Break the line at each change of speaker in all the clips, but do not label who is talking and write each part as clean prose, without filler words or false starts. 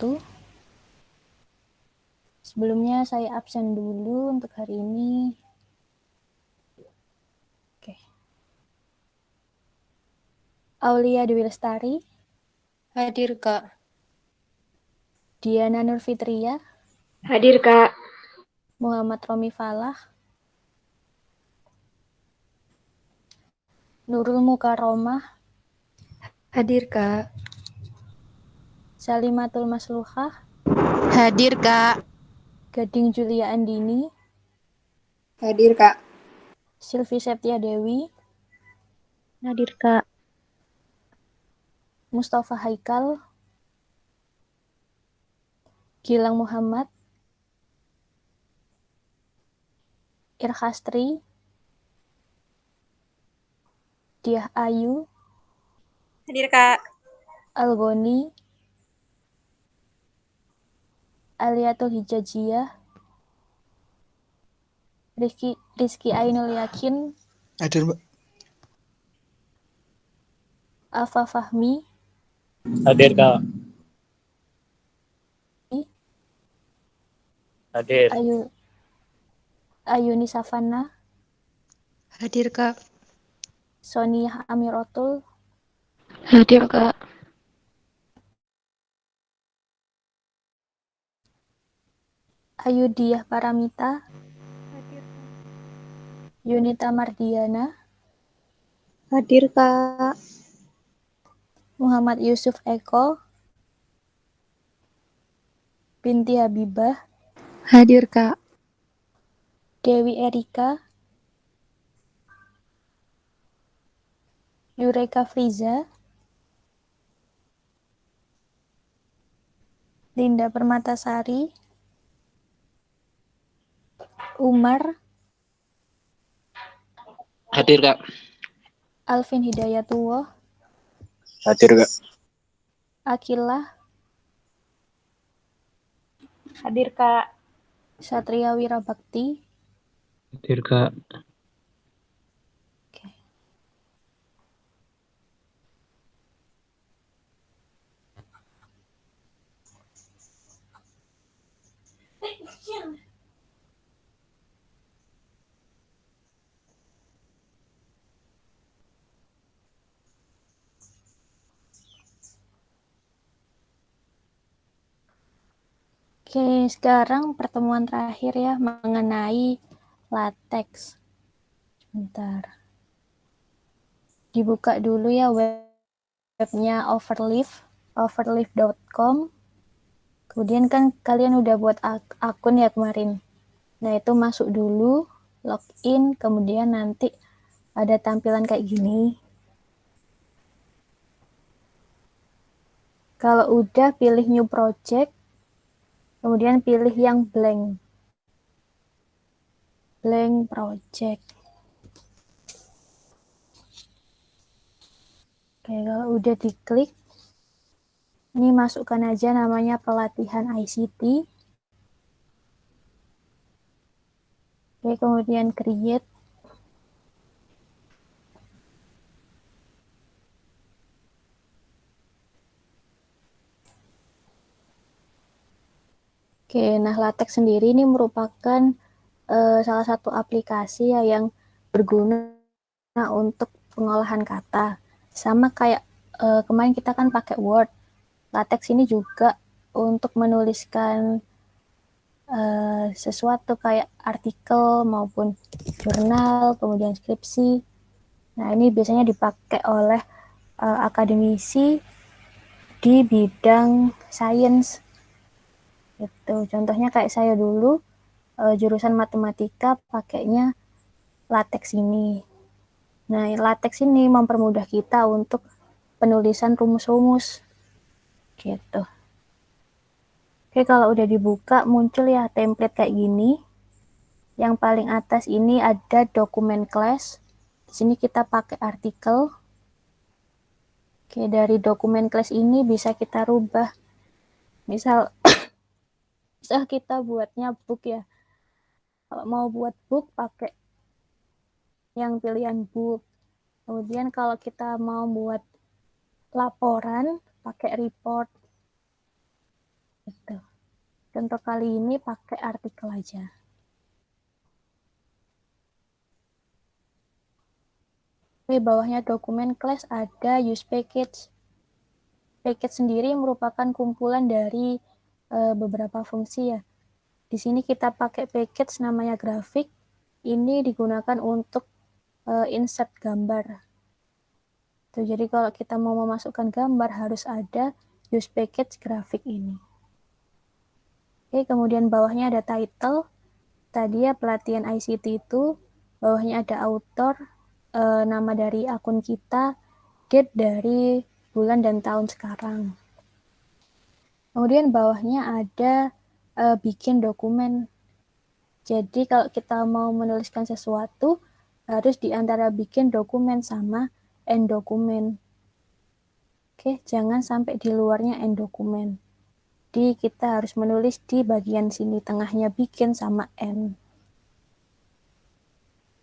wabarakatuh. Sebelumnya saya absen dulu untuk hari ini. Oke. Aulia Dewi Lestari.
Hadir, Kak.
Diana Nurfitria.
Hadir, Kak.
Muhammad Romi Falah. Nurul Mukaromah.
Hadir, Kak.
Salimatul Masluhah.
Hadir, Kak.
Gading Julia Andini.
Hadir, Kak.
Silvi Septia Dewi.
Hadir, Kak.
Mustafa Haikal. Gilang Muhammad. Irhastri. Diah Ayu.
Hadir, Kak.
Algoni. Aliatul Hijajiyah. Rizky Ainul Yakin.
Hadir, Mbak.
Afa Fahmi.
Hadir, Kak. Hadir.
Ayuni Savana.
Hadir, Kak.
Sonia Amirotul.
Hadir, Kak.
Ayudiah Paramita. Yunita Mardiana.
Hadir, Kak.
Muhammad Yusuf Eko. Binti Habibah.
Hadir, Kak.
Dewi Erika. Yureka Friza. Linda Permatasari. Umar.
Hadir, Kak.
Alvin Hidayatullah.
Hadir, Kak.
Akilah.
Hadir, Kak.
Satria Wirabakti.
Hadir, Kak.
Oke. Oke, sekarang pertemuan terakhir ya mengenai latex. Bentar. Dibuka dulu ya webnya overleaf.com. Kemudian kan kalian udah buat akun ya kemarin. Nah, itu masuk dulu, login, kemudian nanti ada tampilan kayak gini. Kalau udah, pilih new project, kemudian pilih yang blank project. Oke, kalau udah diklik, ini masukkan aja namanya pelatihan ICT. Oke, kemudian create. Oke, nah LaTeX sendiri ini merupakan salah satu aplikasi ya yang berguna untuk pengolahan kata. Sama kayak kemarin kita kan pakai Word. LaTeX ini juga untuk menuliskan sesuatu kayak artikel maupun jurnal, kemudian skripsi. Nah, ini biasanya dipakai oleh akademisi di bidang sains. Itu contohnya kayak saya dulu jurusan matematika pakainya LaTeX ini. Nah, LaTeX ini mempermudah kita untuk penulisan rumus-rumus gitu. Oke, kalau udah dibuka muncul ya template kayak gini. Yang paling atas ini ada dokumen class. Di sini kita pakai artikel. Oke, dari dokumen class ini bisa kita rubah. Misal kita buatnya book ya. Kalau mau buat book pakai yang pilihan book. Kemudian kalau kita mau buat laporan pakai report. Tuh. Contoh kali ini pakai artikel aja. Di bawahnya dokumen class ada use package. Package sendiri merupakan kumpulan dari beberapa fungsi ya. Di sini kita pakai package namanya grafik. Ini digunakan untuk insert gambar. Tuh, jadi kalau kita mau memasukkan gambar harus ada use package grafik ini. Oke, kemudian bawahnya ada title. Tadi ya pelatihan ICT itu, bawahnya ada author, nama dari akun kita, date dari bulan dan tahun sekarang. Kemudian bawahnya ada bikin dokumen. Jadi kalau kita mau menuliskan sesuatu, harus di antara bikin dokumen sama end dokumen. Oke, jangan sampai di luarnya end dokumen. Jadi kita harus menulis di bagian sini, tengahnya bikin sama end.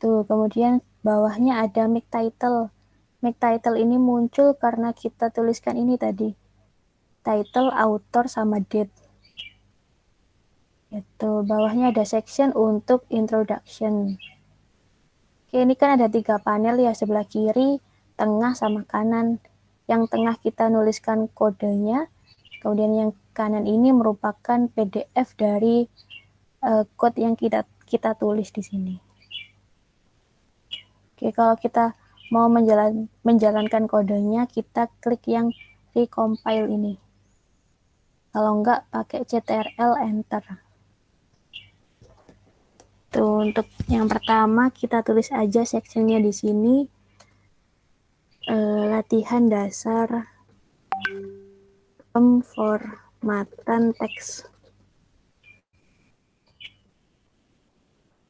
Tuh, kemudian bawahnya ada make title. Make title ini muncul karena kita tuliskan ini tadi. Title, author, sama date. Itu, bawahnya ada section untuk introduction. Oke, ini kan ada 3 panel ya, sebelah kiri, tengah, sama kanan. Yang tengah kita nuliskan kodenya, kemudian yang kanan ini merupakan PDF dari code yang kita tulis di sini. Oke, kalau kita mau menjalankan kodenya, kita klik yang recompile ini. Kalau enggak, pakai CTRL Enter. Tuh, untuk yang pertama, kita tulis aja sectionnya di sini. Latihan dasar pemformatan teks.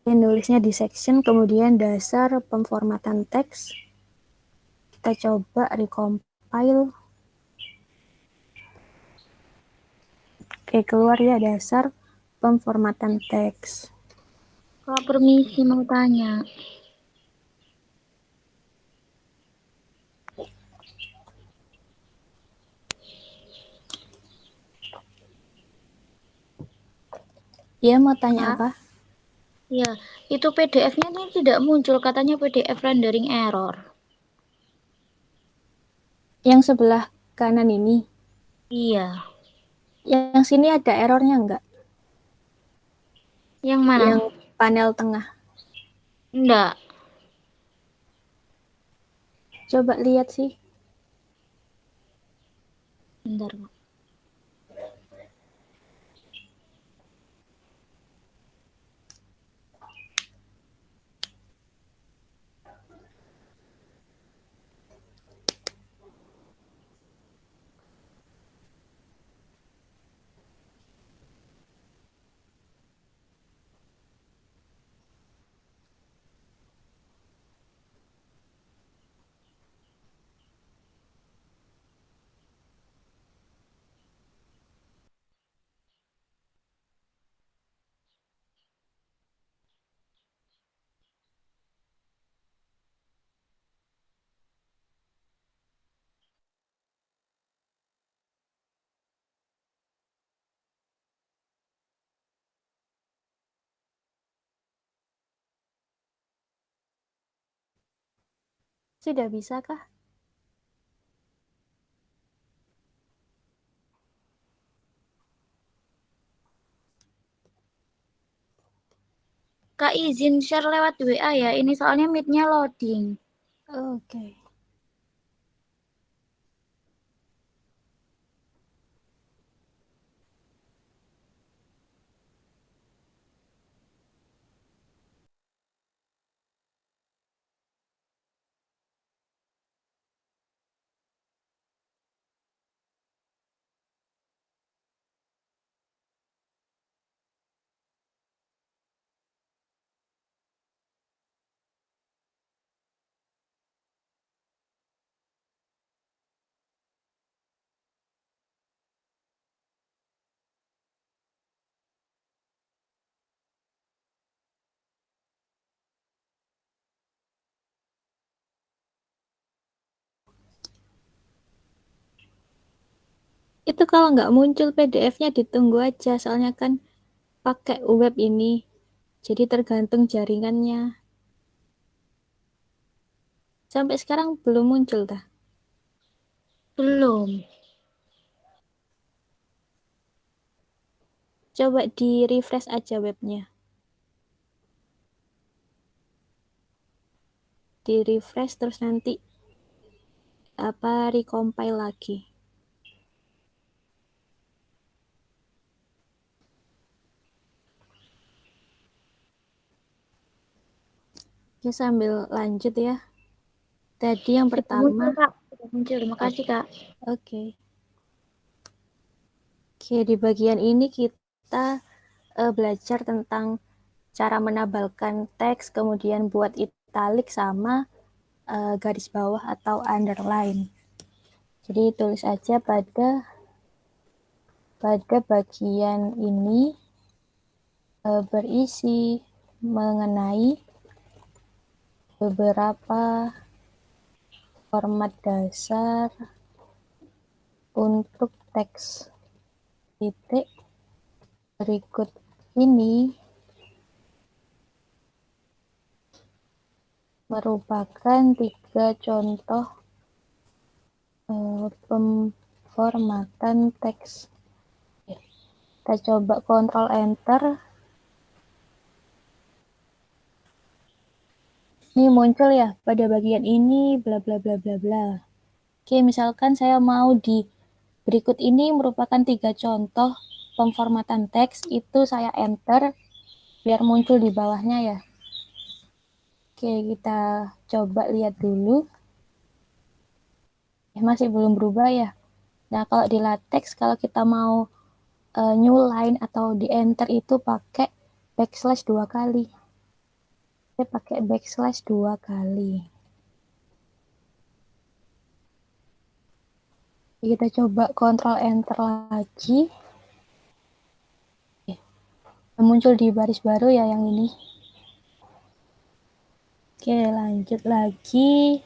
Ini nulisnya di section, kemudian dasar pemformatan teks. Kita coba recompile. Oke, keluar ya dasar pemformatan teks.
Kak, permisi mau tanya.
Ya, mau tanya
Kak?
apa?
Ya, itu PDF-nya ini tidak muncul, katanya PDF rendering error.
Yang sebelah kanan ini.
Iya.
Yang sini ada errornya enggak?
Yang mana?
Yang panel tengah.
Enggak.
Coba lihat sih.
Bentar, Kak.
Sudah bisa kah?
Kak, izin share lewat WA ya. Ini soalnya meet-nya loading.
Oke. Itu kalau nggak muncul PDF-nya ditunggu aja, soalnya kan pakai web ini. Jadi tergantung jaringannya. Sampai sekarang belum muncul dah.
Belum.
Coba di refresh aja webnya. Di refresh terus nanti recompile lagi. Oke, sambil lanjut ya. Tadi yang
Sudah
pertama,
muncul, Kak. Sudah muncul. Terima kasih, Kak.
oke. Oke, di bagian ini kita belajar tentang cara menabalkan teks, kemudian buat italik sama garis bawah atau underline. Jadi tulis aja pada bagian ini berisi mengenai beberapa format dasar untuk teks. Titik berikut ini merupakan 3 contoh pemformatan teks. Kita coba Ctrl Enter. Ini muncul ya pada bagian ini bla bla bla bla bla. Oke, misalkan saya mau di berikut ini merupakan 3 contoh pemformatan teks, itu saya enter biar muncul di bawahnya ya. Oke, kita coba lihat dulu. Masih belum berubah ya. Nah, kalau di latex kalau kita mau new line atau di enter itu pakai backslash 2 kali. Saya pakai backslash 2 kali. Kita coba Ctrl Enter lagi. Muncul di baris baru ya yang ini. Oke, lanjut lagi.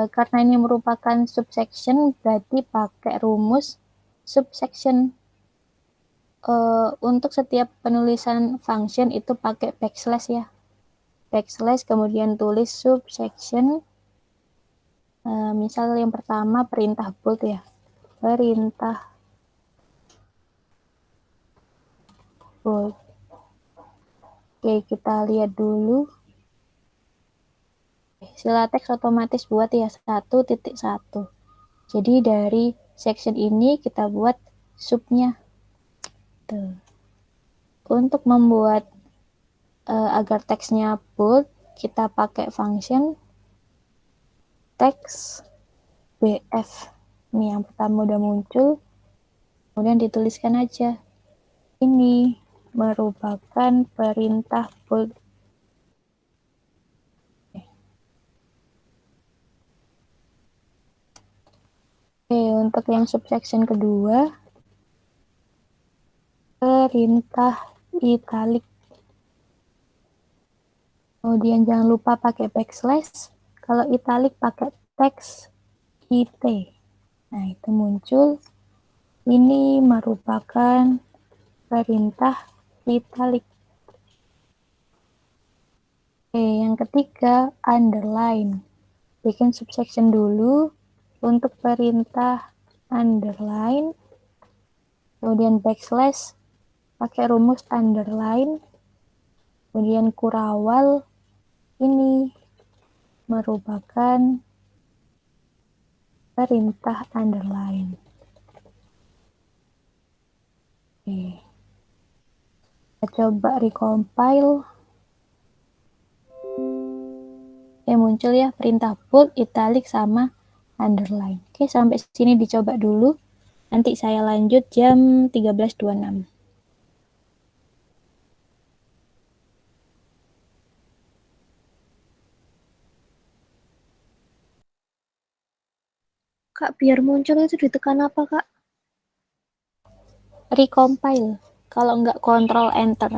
Karena ini merupakan subsection, berarti pakai rumus subsection. Untuk setiap penulisan function itu pakai backslash ya. Backslash, kemudian tulis subsection. Misal yang pertama perintah bold ya. Perintah bold. Oke, kita lihat dulu. Silatex otomatis buat ya 1.1. Jadi dari section ini kita buat subnya. Tuh. Untuk membuat agar teksnya bold, kita pakai function text bf. Ini yang pertama udah muncul. Kemudian dituliskan aja. Ini merupakan perintah bold. Oke, untuk yang subsection kedua, perintah italik. Kemudian jangan lupa pakai backslash. Kalau italik pakai teks it. Nah, itu muncul. Ini merupakan perintah italik. Oke, yang ketiga underline. Bikin subsection dulu untuk perintah underline. Kemudian backslash pakai rumus underline. Kemudian kurawal ini merupakan perintah underline. Oke. Kita coba recompile. Muncul ya perintah bold, italic sama underline. Oke, sampai sini dicoba dulu. Nanti saya lanjut jam 13.26.
Kak, biar muncul itu ditekan apa, Kak?
Recompile. Kalau nggak Ctrl Enter.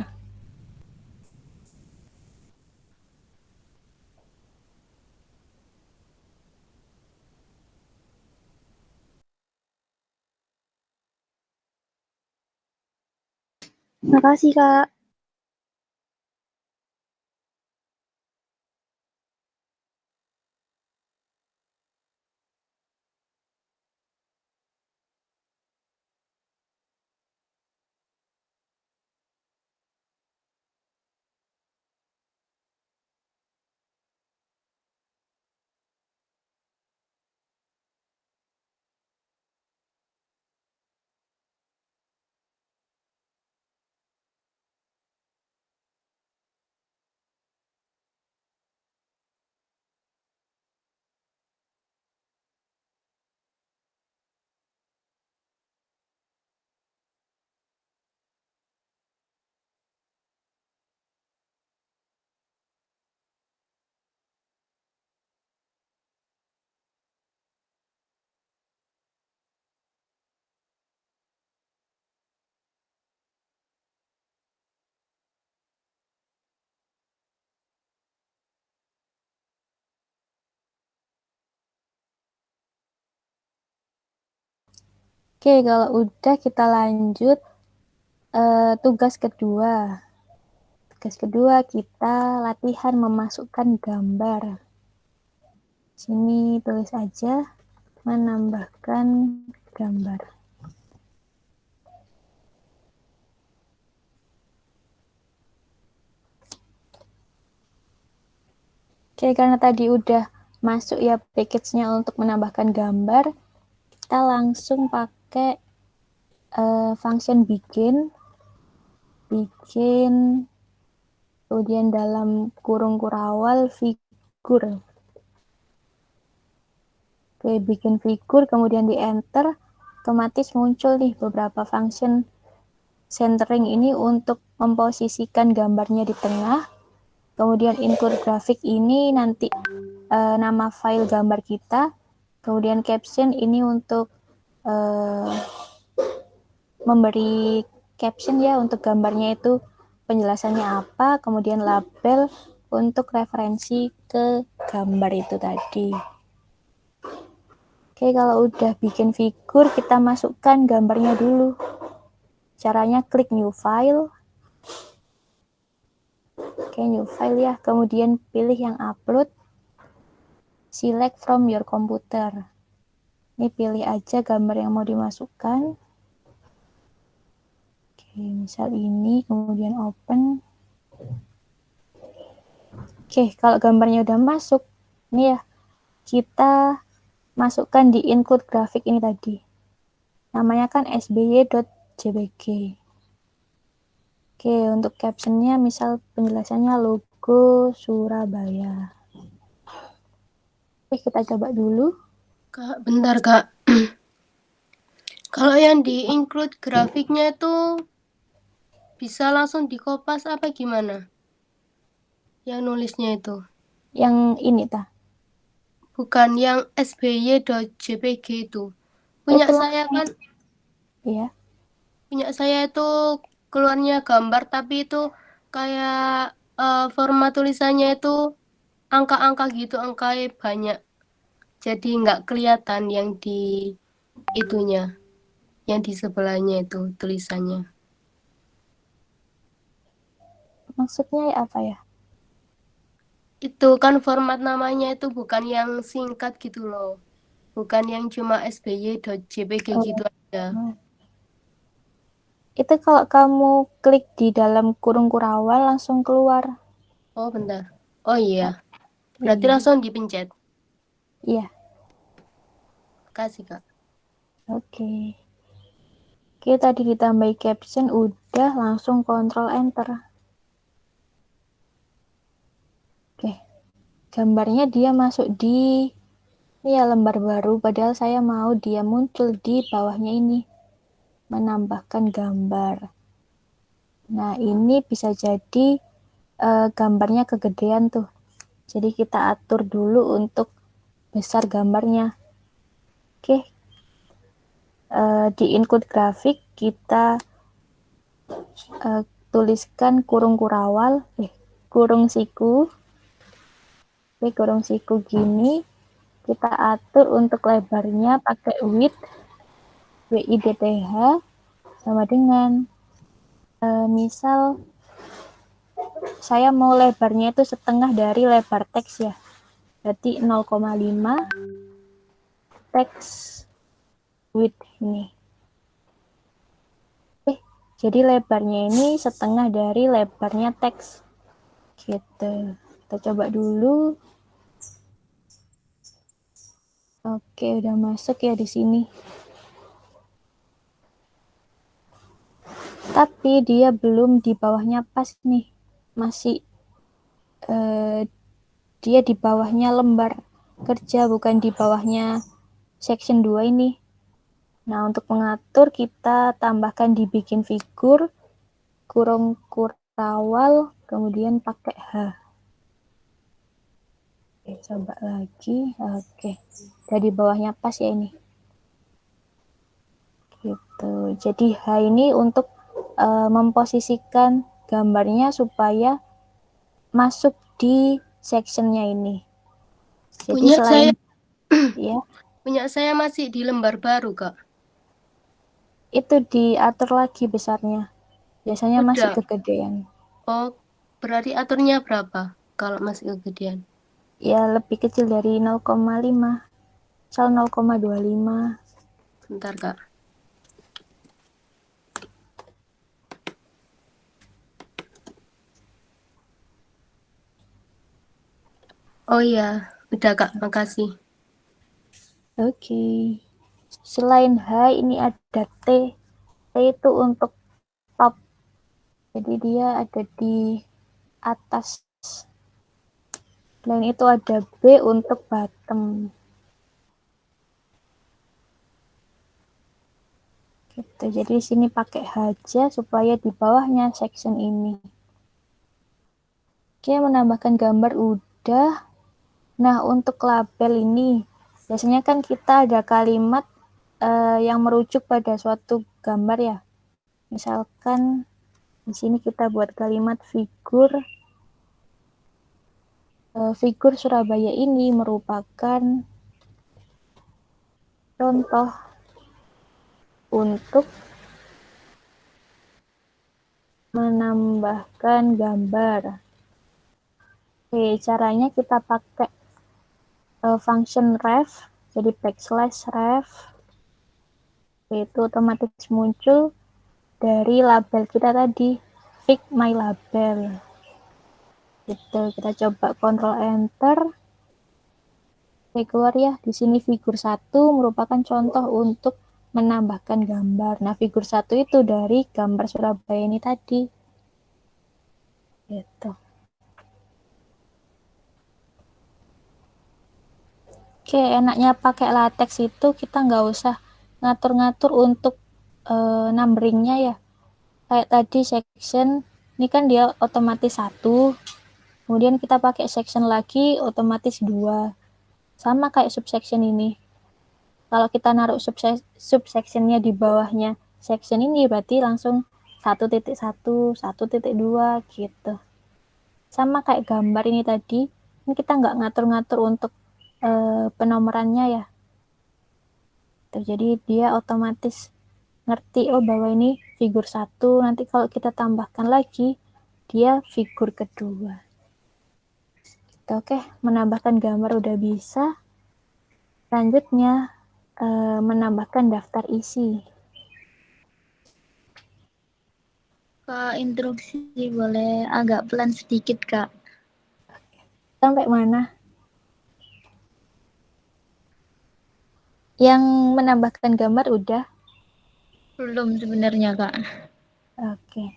Makasih, Kak.
Oke, kalau udah kita lanjut tugas kedua. Tugas kedua kita latihan memasukkan gambar. Sini tulis aja menambahkan gambar. Oke, karena tadi udah masuk ya package-nya untuk menambahkan gambar, kita langsung pakai function bikin, kemudian dalam kurung kurawal figur. Oke, bikin figur, kemudian di enter, otomatis muncul nih beberapa function centering ini untuk memposisikan gambarnya di tengah. Kemudian include grafik ini nanti nama file gambar kita. Kemudian caption ini untuk memberi caption ya untuk gambarnya itu penjelasannya apa. Kemudian label untuk referensi ke gambar itu tadi. Oke, kalau udah bikin figur, kita masukkan gambarnya dulu. Caranya klik new file. Oke, new file ya. Kemudian pilih yang upload. Select from your computer. Ini pilih aja gambar yang mau dimasukkan. Oke, misal ini, kemudian open. Oke, kalau gambarnya udah masuk, ini ya, kita masukkan di include grafik ini tadi. Namanya kan sby.jpg. Oke, untuk captionnya misal penjelasannya logo Surabaya. Oke, kita coba dulu.
Kak, bentar Kak. Kalau yang di include grafiknya itu bisa langsung di kopas apa gimana? Yang nulisnya itu.
Yang ini tah.
Bukan yang sby.jpg itu. Punya
Itu
saya kan,
ya.
punya saya itu keluarnya gambar tapi itu kayak format tulisannya itu angka-angka gitu, angkanya banyak. Jadi nggak kelihatan yang di itunya, yang di sebelahnya itu tulisannya.
Maksudnya apa ya?
Itu kan format namanya itu bukan yang singkat gitu loh. Bukan yang cuma sby.jpg gitu aja.
Itu kalau kamu klik di dalam kurung kurawal langsung keluar.
Oh, bentar. Oh iya. Berarti
Iya.
langsung dipencet.
Iya.
Kasih, Kak.
Oke. Oke, tadi ditambahi caption udah langsung kontrol enter. Oke. Gambarnya dia masuk di ini ya lembar baru, padahal saya mau dia muncul di bawahnya ini. Menambahkan gambar. Nah, ini bisa jadi gambarnya kegedean tuh. Jadi kita atur dulu untuk besar gambarnya. Oke. Di include grafik kita tuliskan kurung kurawal, kurung siku. Oke, kurung siku gini. Kita atur untuk lebarnya pakai width width sama dengan Misal saya mau lebarnya itu setengah dari lebar teks ya. Berarti 0,5 teks width ini. Jadi lebarnya ini setengah dari lebarnya teks. Gitu. Kita coba dulu. Oke, udah masuk ya di sini. Tapi dia belum di bawahnya pas nih. Masih dia di bawahnya lembar kerja, bukan di bawahnya section 2 ini. Nah, untuk mengatur kita tambahkan dibikin figur, kurung kurawal, kemudian pakai H. Oke, coba lagi. Oke, dari bawahnya pas ya ini. Gitu. Jadi H ini untuk memposisikan gambarnya supaya masuk di sectionnya ini. Jadi
Punya
selain
saya
ya,
punya saya masih di lembar baru, Kak.
itu diatur lagi besarnya. Biasanya masih
Udah.
kegedean.
Oh, berarti aturnya berapa kalau masih kegedean?
Ya lebih kecil dari 0,5. Misal 0,25.
Bentar, Kak. Oh iya, udah Kak, makasih.
Oke. Selain H ini ada T. T itu untuk top. Jadi dia ada di atas. Selain itu ada B untuk bottom. Gitu. Jadi di sini pakai H aja supaya di bawahnya section ini. Oke, menambahkan gambar udah. Nah, untuk label ini biasanya kan kita ada kalimat yang merujuk pada suatu gambar ya. Misalkan di sini kita buat kalimat figur. Figur Surabaya ini merupakan contoh untuk menambahkan gambar. Oke, caranya kita pakai function ref, jadi backslash ref, itu otomatis muncul dari label kita tadi, fix my label. Gitu, kita coba Ctrl Enter. Oke, keluar ya. Di sini figur 1 merupakan contoh untuk menambahkan gambar. Nah, figur 1 itu dari gambar Surabaya ini tadi. Gitu. Oke, enaknya pakai latex itu kita nggak usah ngatur-ngatur untuk numberingnya ya. Kayak tadi section, ini kan dia otomatis 1. Kemudian kita pakai section lagi, otomatis 2. Sama kayak subsection ini. Kalau kita naruh subsectionnya di bawahnya section ini, berarti langsung 1.1, 1.2 gitu. Sama kayak gambar ini tadi, ini kita nggak ngatur-ngatur untuk penomorannya ya. Jadi dia otomatis ngerti, oh bahwa ini figur 1, nanti kalau kita tambahkan lagi, dia figur kedua. Oke, menambahkan gambar udah bisa. Selanjutnya, menambahkan daftar isi.
Kak, instruksi boleh agak pelan sedikit, Kak.
Sampai mana? Yang menambahkan gambar udah?
Belum sebenarnya, Kak.
Oke.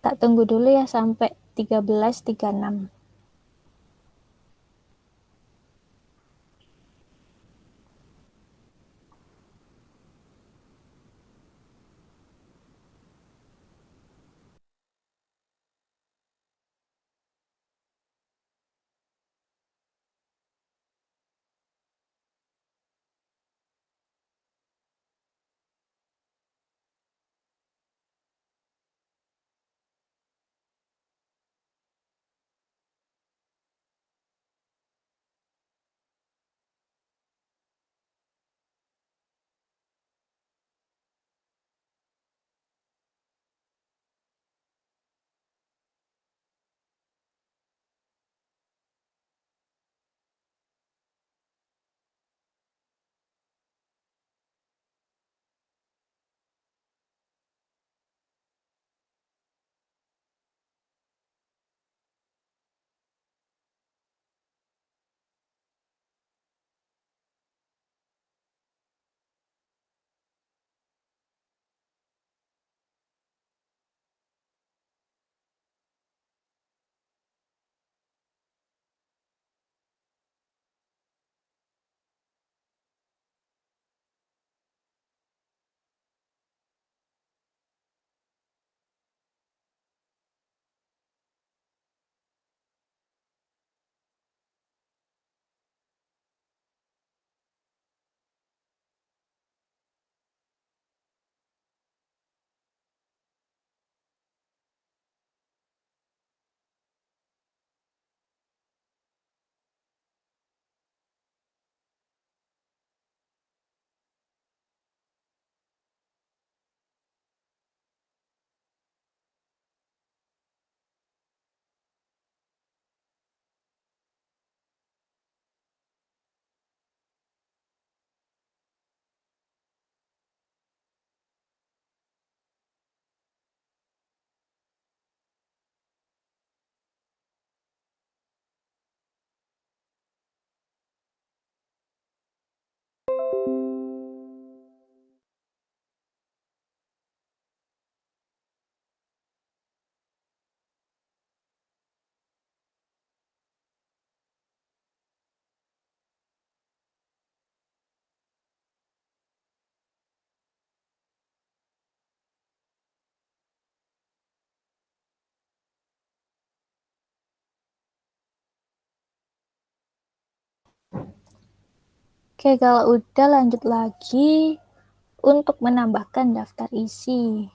Tak tunggu dulu ya sampai 13.36. Oke, kalau udah lanjut lagi untuk menambahkan daftar isi.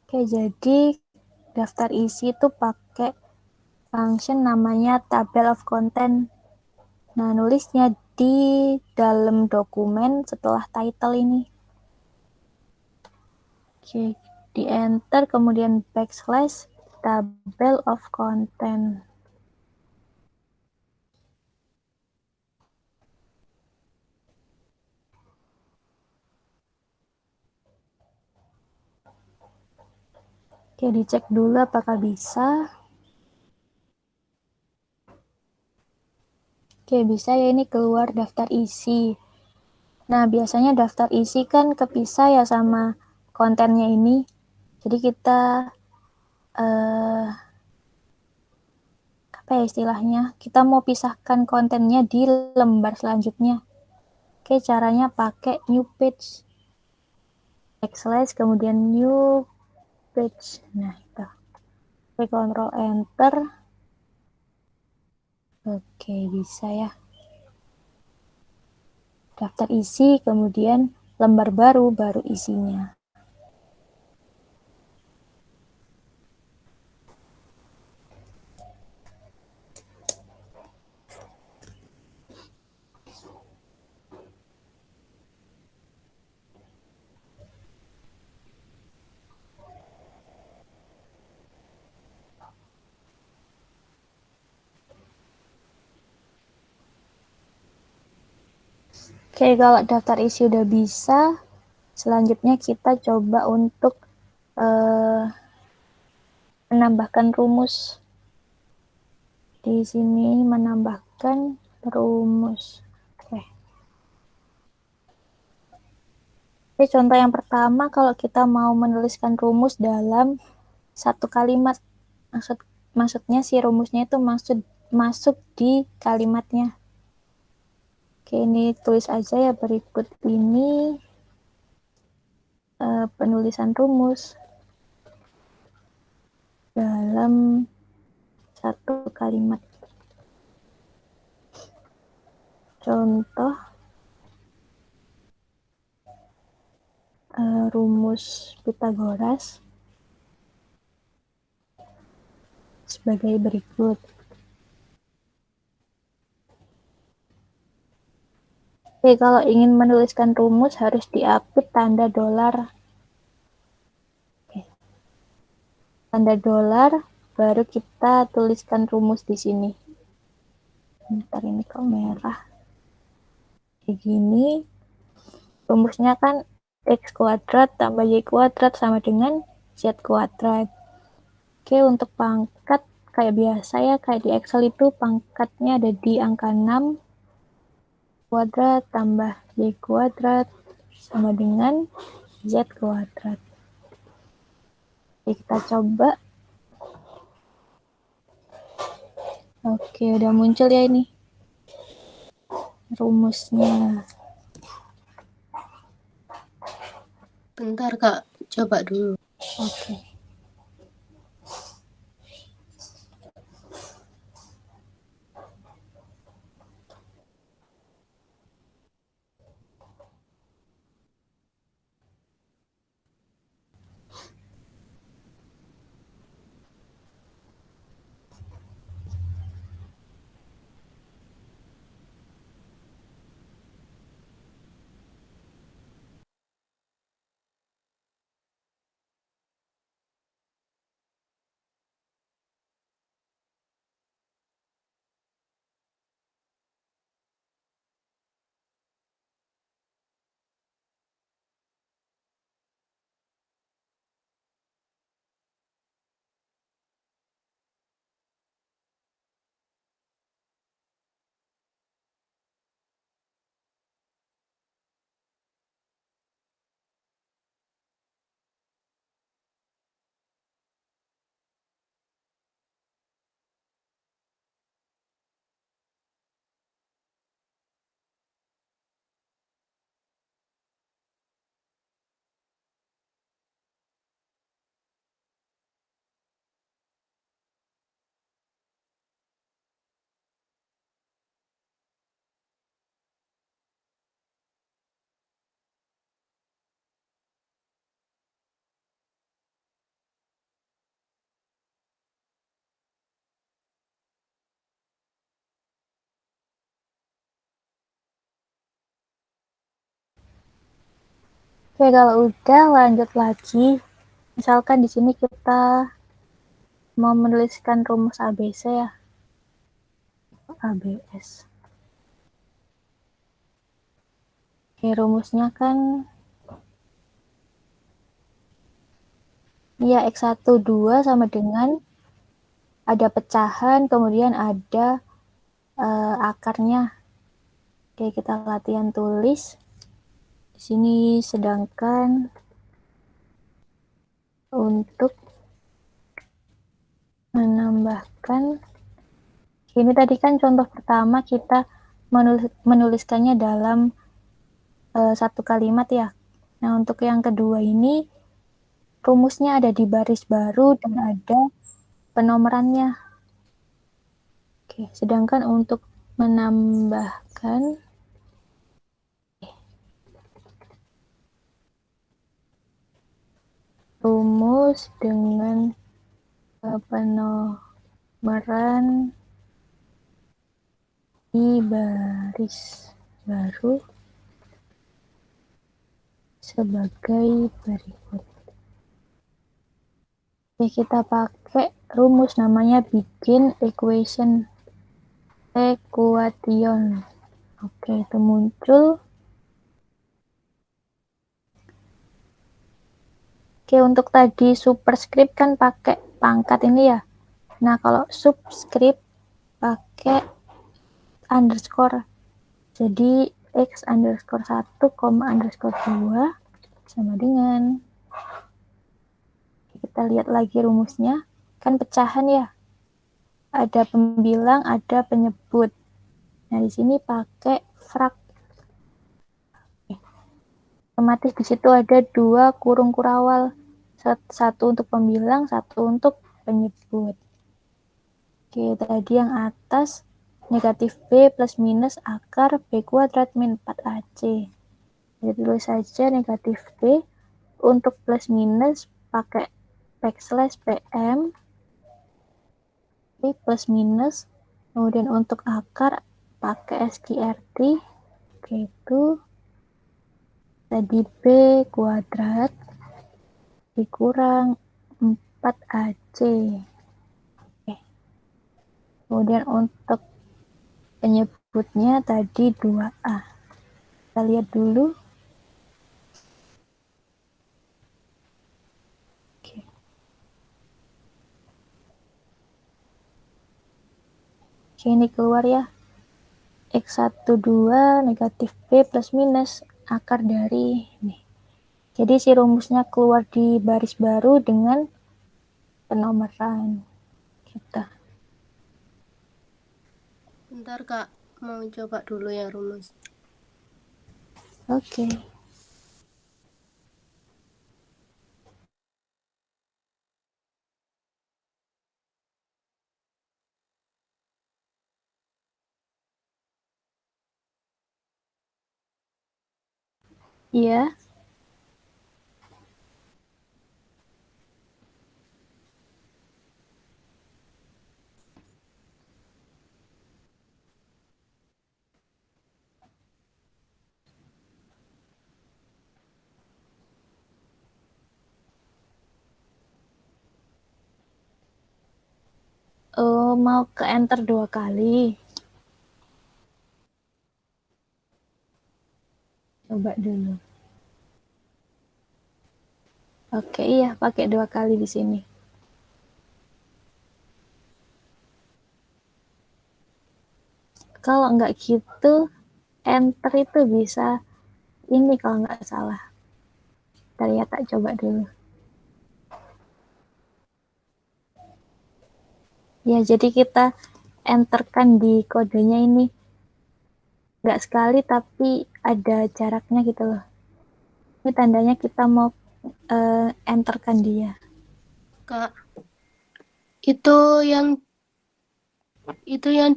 Oke, jadi daftar isi itu pakai function namanya table of content. Nah, nulisnya di dalam dokumen setelah title ini. Oke, di enter kemudian backslash table of content. Oke, dicek dulu apakah bisa. Oke, bisa ya, ini keluar daftar isi. Nah, biasanya daftar isi kan kepisah ya sama kontennya ini. Jadi kita apa ya istilahnya? Kita mau pisahkan kontennya di lembar selanjutnya. Oke, caranya pakai new page. Backslash kemudian new page. Nah, itu. Oke, Ctrl Enter. Oke, bisa ya. Daftar isi, kemudian lembar baru isinya. Oke, kalau daftar isi udah bisa, selanjutnya kita coba untuk menambahkan rumus. Di sini menambahkan rumus. Oke, contoh yang pertama, kalau kita mau menuliskan rumus dalam satu kalimat, maksudnya si rumusnya itu masuk di kalimatnya. Oke, ini tulis aja ya, berikut ini penulisan rumus dalam satu kalimat. Contoh rumus Pythagoras sebagai berikut. Oke, kalau ingin menuliskan rumus harus diapit tanda $. Oke. Tanda $, baru kita tuliskan rumus di sini. Bentar, ini kok merah. Kayak gini. Rumusnya kan x² tambah y² sama dengan z². Oke, untuk pangkat kayak biasa ya, kayak di Excel itu pangkatnya ada di angka 6. Kuadrat tambah y² sama dengan z². Oke, kita coba. Oke, udah muncul ya ini rumusnya.
Bentar Kak, coba dulu.
Oke. Oke, kalau udah lanjut lagi. Misalkan di sini kita mau menuliskan rumus ABC ya. ABS. Oke, rumusnya kan ya X1 2 sama dengan ada pecahan, kemudian ada akarnya. Oke, kita latihan tulis. Di sini sedangkan untuk menambahkan, ini tadi kan contoh pertama kita menuliskannya dalam satu kalimat ya. Nah, untuk yang kedua ini rumusnya ada di baris baru dan ada penomorannya. Oke, sedangkan untuk menambahkan rumus dengan penomoran di baris baru sebagai berikut. Oke, kita pakai rumus namanya bikin equation Oke, itu muncul. Oke, untuk tadi superscript kan pakai pangkat ini ya. Nah, kalau subscript pakai underscore. Jadi x_1, sama dengan, kita lihat lagi rumusnya, kan pecahan ya. Ada pembilang, ada penyebut. Nah, di sini pakai frak. Otomatis di situ ada 2 kurung kurawal. Satu untuk pembilang, satu untuk penyebut. Oke, tadi yang atas negatif B plus minus akar B kuadrat min 4AC. Jadi tulis saja negatif B. Untuk plus minus pakai backslash PM. B plus minus. Kemudian untuk akar pakai SQRT. Oke, itu tadi B kuadrat dikurang 4AC. Oke. Kemudian untuk penyebutnya tadi 2A. Kita lihat dulu. Oke. Oke, ini keluar ya. X1 2 negatif B plus minus akar dari ini. Jadi si rumusnya keluar di baris baru dengan penomoran kita.
Bentar Kak, mau coba dulu yang rumus.
Oke. Iya. Mau ke enter 2 kali. Coba dulu. Oke, iya, pakai 2 kali di sini. Kalau nggak gitu, enter itu bisa ini kalau nggak salah. Kita lihat, tak coba dulu. Ya, jadi kita enterkan di kodenya ini. Nggak sekali, tapi ada jaraknya gitu loh. Ini tandanya kita mau enterkan dia.
Kak, itu yang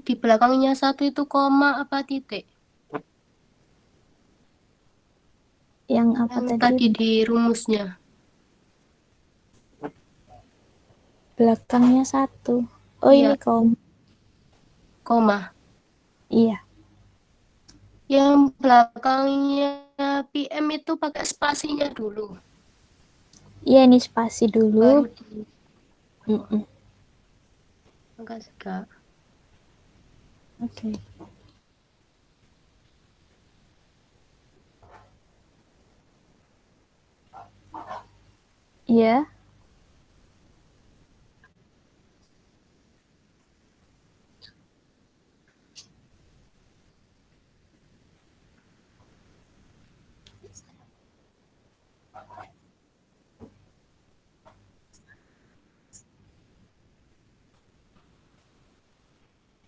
di belakangnya 1 itu koma apa titik?
Yang apa
Yang
tadi?
tadi di rumusnya.
Belakangnya 1. Oh,
Iya.
ini
Koma.
Iya.
Yang belakangnya B PM itu pakai spasinya dulu.
Iya, ini spasi dulu.
Baru di
Mm-mm.
Makasih, Kak.
Oke. Iya.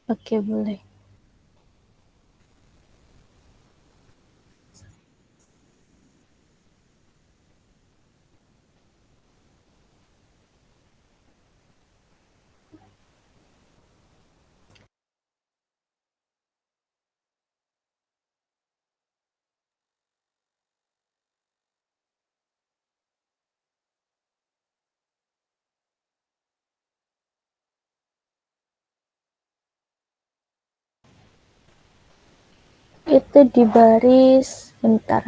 Oke, boleh. Itu di baris, bentar.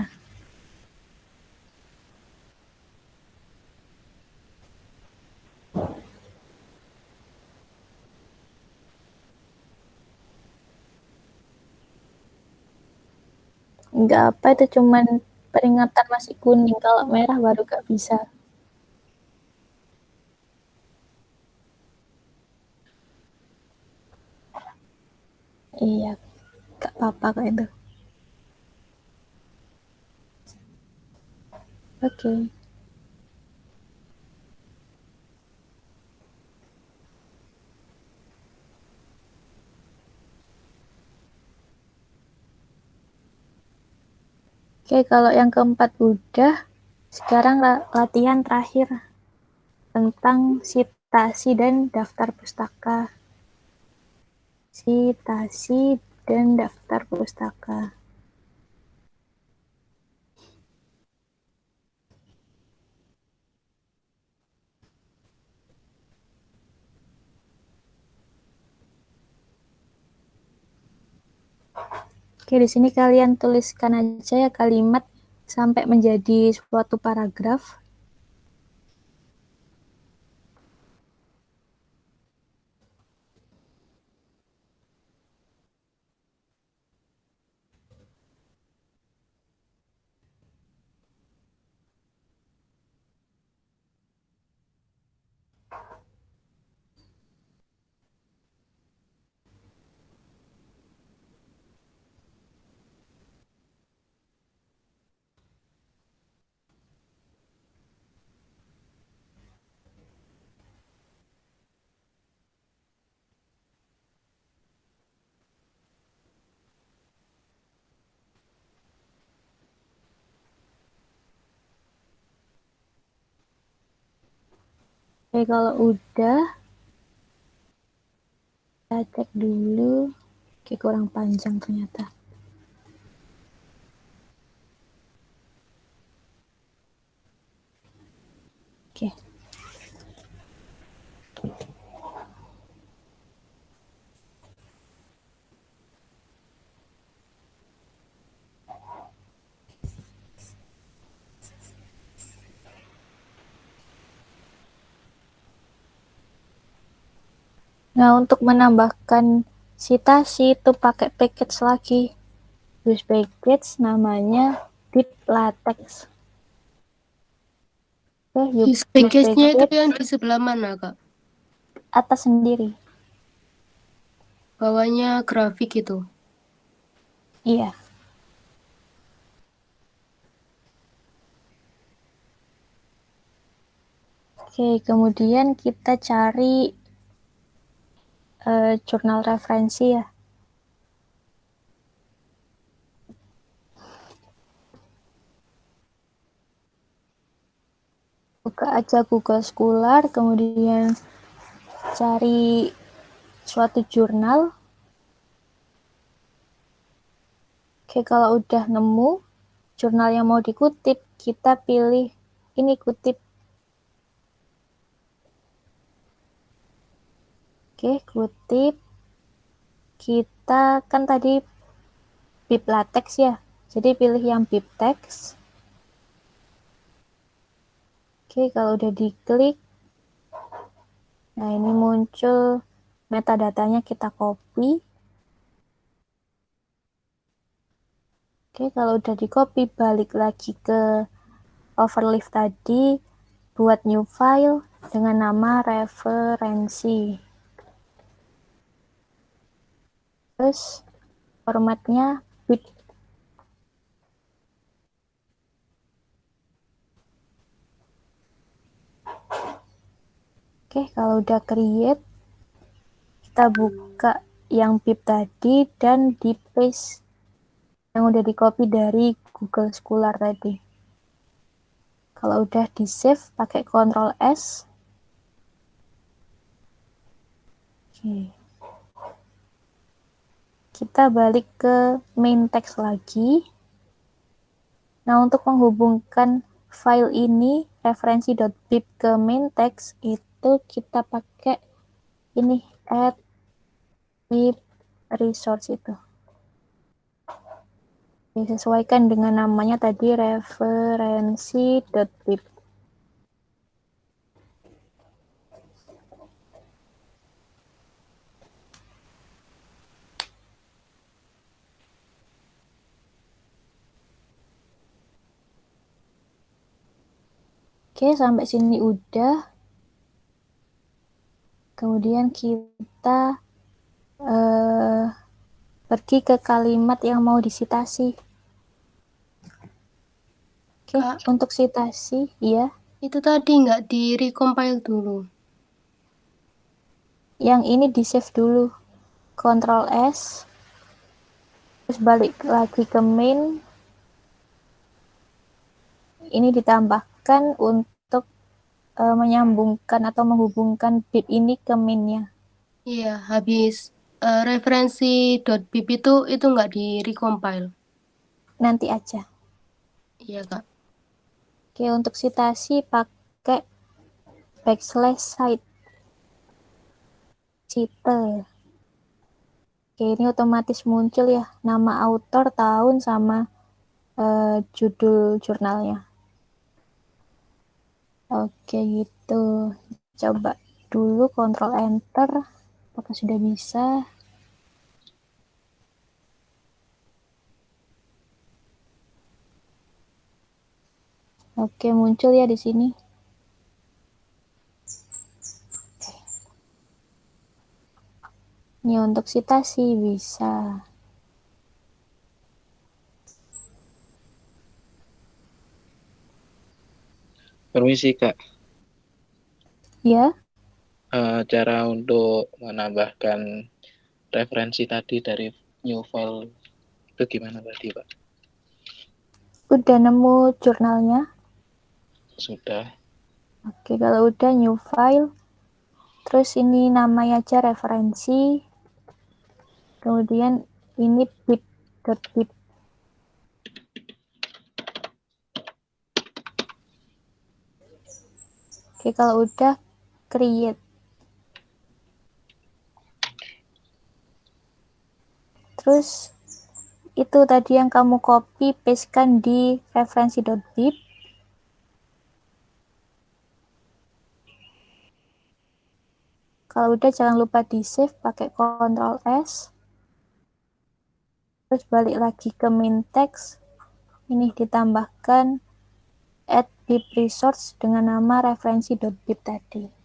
Enggak apa, itu cuman peringatan masih kuning. Kalau merah baru gak bisa. Iya, gak apa-apa kok itu. Oke. Oke, kalau yang keempat udah, sekarang latihan terakhir tentang sitasi dan daftar pustaka. Sitasi dan daftar pustaka. Oke, di sini kalian tuliskan aja ya kalimat sampai menjadi suatu paragraf. Oke, kalau udah, kita cek dulu. Oke, kurang panjang ternyata. Oke. Nah, untuk menambahkan sitasi itu pakai package lagi. Use package namanya BibLatex. Oke,
Use package-nya itu yang di sebelah mana, Kak?
atas sendiri.
Bawahnya grafik itu.
Iya. Oke, kemudian kita cari jurnal referensi ya. Buka aja Google Scholar, kemudian cari suatu jurnal. Oke, kalau udah nemu jurnal yang mau dikutip, kita pilih ini kutip. Oke, kutip. Kita kan tadi BibLatex ya. Jadi pilih yang bib text. Oke, kalau udah diklik, nah ini muncul metadatanya, kita copy. Oke, kalau udah di copy, balik lagi ke overleaf tadi, buat new file dengan nama referensi. Terus formatnya bib. Oke, kalau udah create, kita buka yang bib tadi dan di paste yang udah di copy dari Google Scholar tadi. Kalau udah di save, pakai Ctrl S. Oke. Kita balik ke main text lagi. Nah, untuk menghubungkan file ini, referensi.bib ke main text, itu kita pakai ini, add bib resource itu. Disesuaikan dengan namanya tadi, referensi.bib. Oke, sampai sini udah. Kemudian kita pergi ke kalimat yang mau disitasi. Oke,
Kak.
untuk citasi, ya.
Itu tadi nggak di recompile dulu.
Yang ini di save dulu. Ctrl S. Terus balik lagi ke main. Ini ditambahkan untuk menyambungkan atau menghubungkan bib ini ke mainnya.
Iya, habis referensi.bib itu nggak di recompile.
Nanti aja.
Iya, Kak.
Oke, untuk citasi pakai /site. Cite. Oke, ini otomatis muncul ya nama autor, tahun, sama judul jurnalnya. Oke, gitu. Coba dulu Ctrl Enter. Apakah sudah bisa? Oke, muncul ya di sini. Ini untuk citasi bisa.
Permisi Kak.
Ya,
Cara untuk menambahkan referensi tadi dari new file itu gimana tadi Pak?
udah nemu jurnalnya?
Sudah.
Oke, kalau udah new file. Terus ini namanya aja referensi. Kemudian ini bib.bib. Oke, kalau udah create. Terus itu tadi yang kamu copy pastekan di referensi.bib. Kalau udah jangan lupa di save pakai Ctrl S. Terus balik lagi ke main text. Ini ditambahkan add bib resource dengan nama referensi.bib tadi.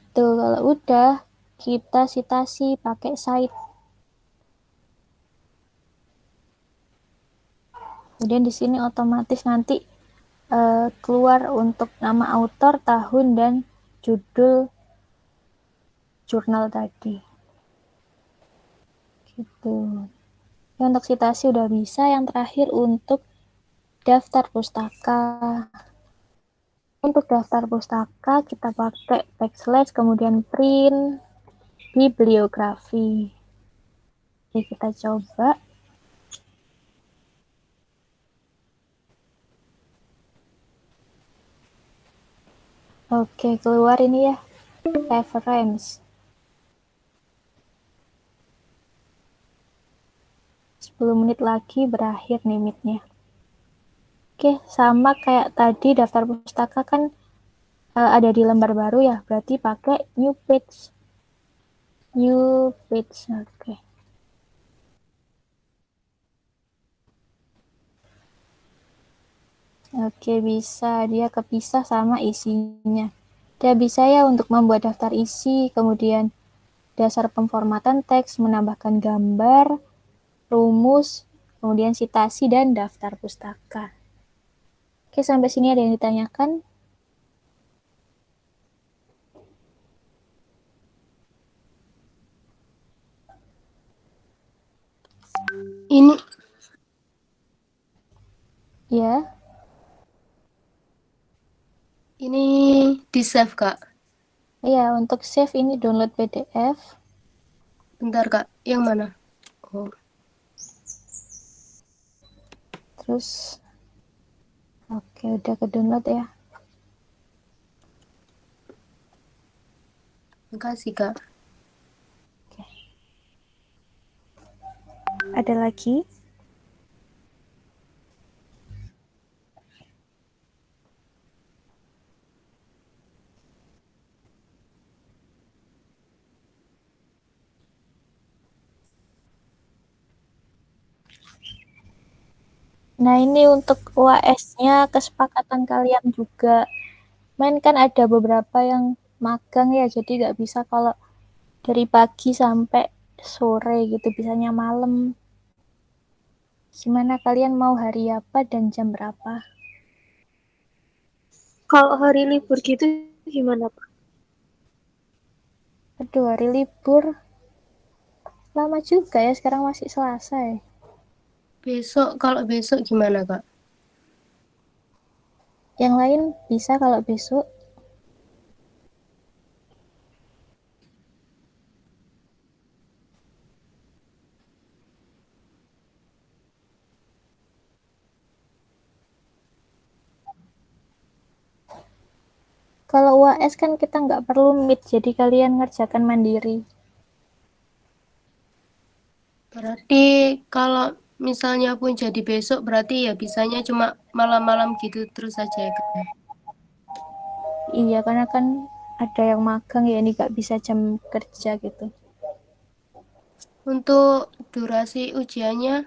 Tuh, kalau udah kita citasi pakai cite. Kemudian di sini otomatis nanti keluar untuk nama autor, tahun, dan judul jurnal tadi. Gitu. Ya, untuk citasi udah bisa. Yang terakhir untuk daftar pustaka. Untuk daftar pustaka kita pakai / kemudian print bibliografi. Oke, kita coba. Oke, keluar ini ya, reference. 10 menit lagi berakhir nih meet-nya. Oke, sama kayak tadi daftar pustaka kan ada di lembar baru ya, berarti pakai new page. New page, oke. Oke, bisa. Dia kepisah sama isinya. Dia bisa ya untuk membuat daftar isi, kemudian dasar pemformatan teks, menambahkan gambar, rumus, kemudian citasi, dan daftar pustaka. Oke, sampai sini ada yang ditanyakan?
Ini
Ya,
ini di save Kak.
iya, untuk save ini download PDF.
Bentar Kak, yang mana? Oh,
Terus, oke, udah ke download ya.
makasih Kak.
Ada lagi? Nah, ini untuk UAS-nya kesepakatan kalian juga. Main kan ada beberapa yang magang ya, jadi nggak bisa kalau dari pagi sampai sore gitu, bisanya malam. Gimana kalian mau hari apa dan jam berapa?
Kalau hari libur gitu gimana, Pak?
Aduh, hari libur. Lama juga ya, sekarang masih Selasa ya.
Kalau besok gimana Kak?
Yang lain bisa kalau besok. Kalau UAS kan kita nggak perlu meet, jadi kalian ngerjakan mandiri.
Berarti kalau misalnya pun jadi besok, berarti ya bisanya cuma malam-malam gitu terus saja ya Kak?
Iya, karena kan ada yang magang ya, ini nggak bisa jam kerja gitu.
Untuk durasi ujiannya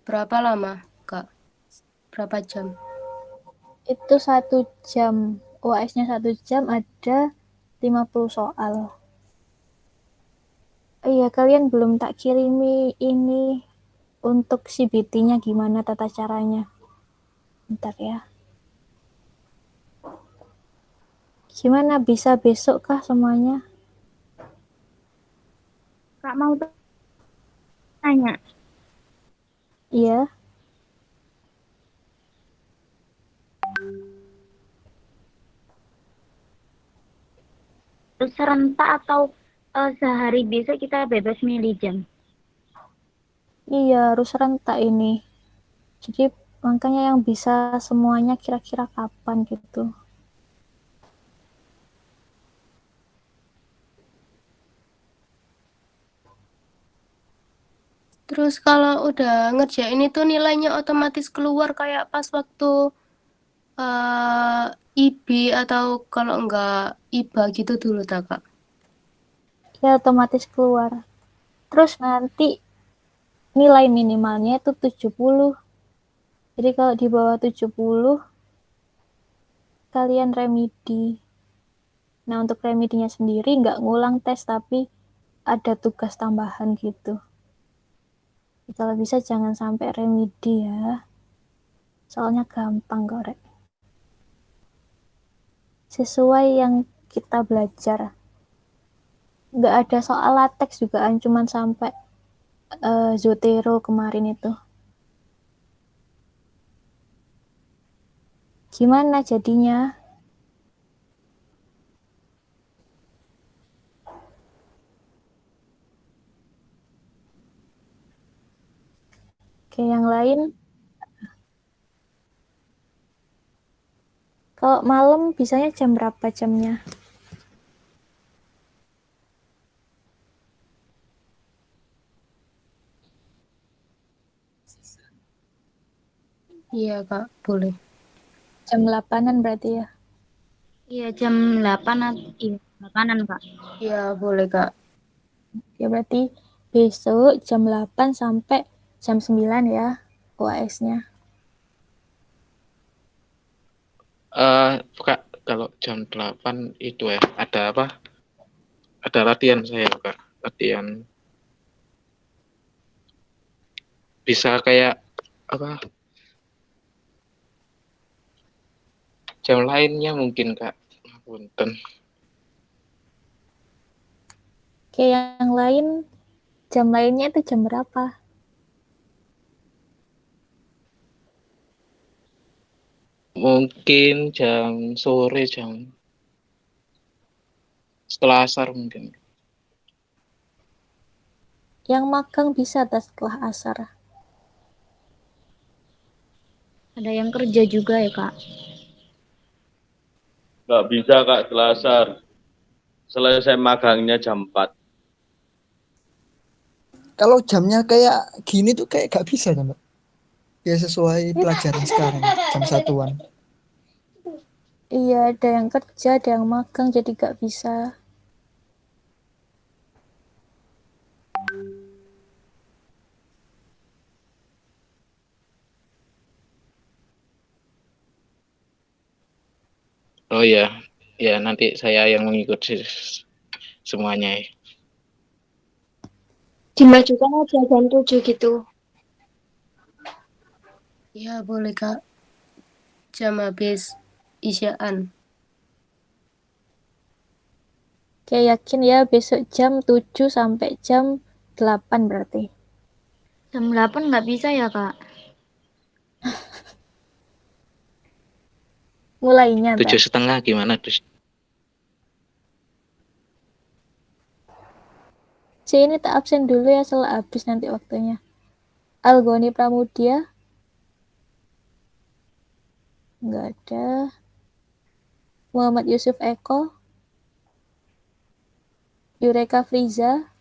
berapa lama Kak? Berapa jam?
Itu 1 jam. UAS-nya 1 jam, ada 50 soal. Iya, kalian belum tak kirimi ini untuk CBT-nya gimana tata caranya. Bentar ya. Gimana, bisa besok kah semuanya?
Kak mau tanya,
Iya.
serentak atau sehari besok kita bebas milih jam?
Iya, harus serentak ini. Jadi makanya yang bisa semuanya kira-kira kapan gitu.
Terus kalau udah ngerjain itu nilainya otomatis keluar kayak pas waktu IB atau kalau enggak IBA gitu dulu tak Kak?
Ya otomatis keluar. Terus nanti nilai minimalnya itu 70. Jadi kalau di bawah 70 kalian remedi. Nah, untuk remedinya sendiri nggak ngulang tes, tapi ada tugas tambahan gitu. Kalau bisa jangan sampai remedi ya. Soalnya gampang kok, Rek. Sesuai yang kita belajar. Nggak ada soal latex juga, cuman sampai Zotero kemarin itu. Gimana jadinya? Oke, yang lain. Kalau malam bisanya jam berapa jamnya?
Iya, Kak, boleh.
Jam 8-an berarti ya.
Iya, jam 8-an. Iya, 8-an, Kak.
Iya, boleh, Kak.
Ya berarti besok jam 8 sampai jam 9 ya UAS-nya.
Kak, kalau jam 8 itu ya, ada apa? Ada latihan saya, Kak. Latihan. Bisa kayak apa? Jam lainnya mungkin, Kak. Punten.
Oke, yang lain jam lainnya itu jam berapa?
Mungkin jam sore, jam setelah asar mungkin.
Yang magang bisa setelah asar.
Ada yang kerja juga ya, Kak?
Nggak bisa, Kak, setelah asar. Selesai magangnya jam 4.
Kalau jamnya kayak gini tuh kayak gak bisa kan, Mbak? Ya sesuai pelajaran sekarang, jam 1-an.
Iya, ada yang kerja, ada yang magang, jadi gak bisa.
Oh iya, ya nanti saya yang mengikuti semuanya ya.
Dimajukan aja jam 7 gitu.
Iya, boleh, Kak. Jam habis isyaan.
Oke, yakin ya besok jam 7 sampai jam 8 berarti.
Jam 8 nggak bisa ya, Kak?
Mulainya ntar.
7:30 gimana, Dus?
Ini tak absen dulu ya, setelah habis nanti waktunya. Algoni Pramudia? Nggak ada. Muhammad Yusuf Eko? Yureka Friza?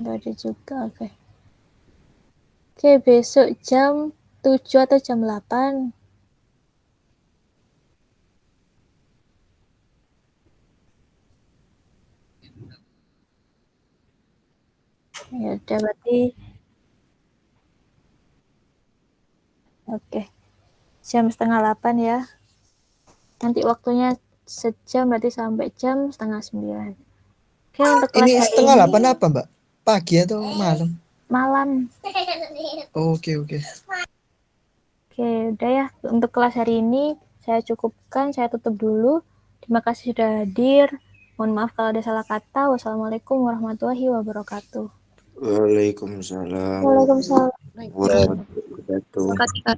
Nggak ada juga, oke. Oke, besok jam 7 atau jam 8? Ya udah berarti oke. Jam 7:30 ya. Nanti waktunya sejam berarti sampai jam 8:30. Oke, untuk kelas
Ini
hari
7:30
ini
apa, Mbak? Pagi atau malam?
malam.
Oke.
Oke, udah ya. Untuk kelas hari ini saya cukupkan, saya tutup dulu. Terima kasih sudah hadir. Mohon maaf kalau ada salah kata. Wassalamualaikum warahmatullahi wabarakatuh.
Waalaikumsalam
Waalaikumsalam.
warahmatullahi wabarakatuh.
Terima kasih, Kak.